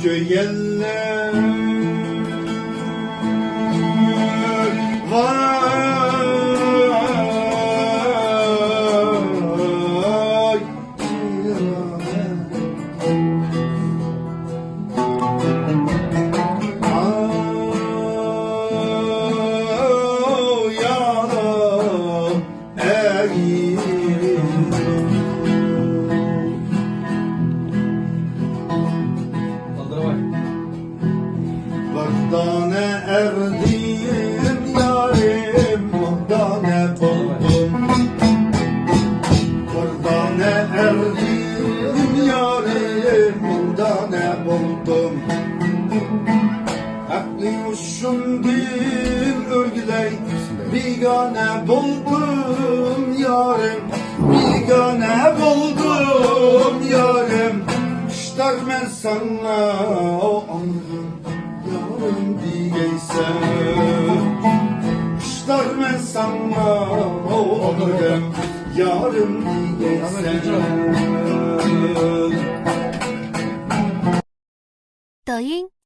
Göyeller vay yaram Vardane erdim yarim, vardane buldum. Vardane erdim yarim, vardane buldum. Aklı uşum bir örgüley, bigane buldum yarim, bigane buldum yarim. İşte ben sana o anırım. Yarım diyeysen İşte ben sana olurum Yarım diyeysen 抖音。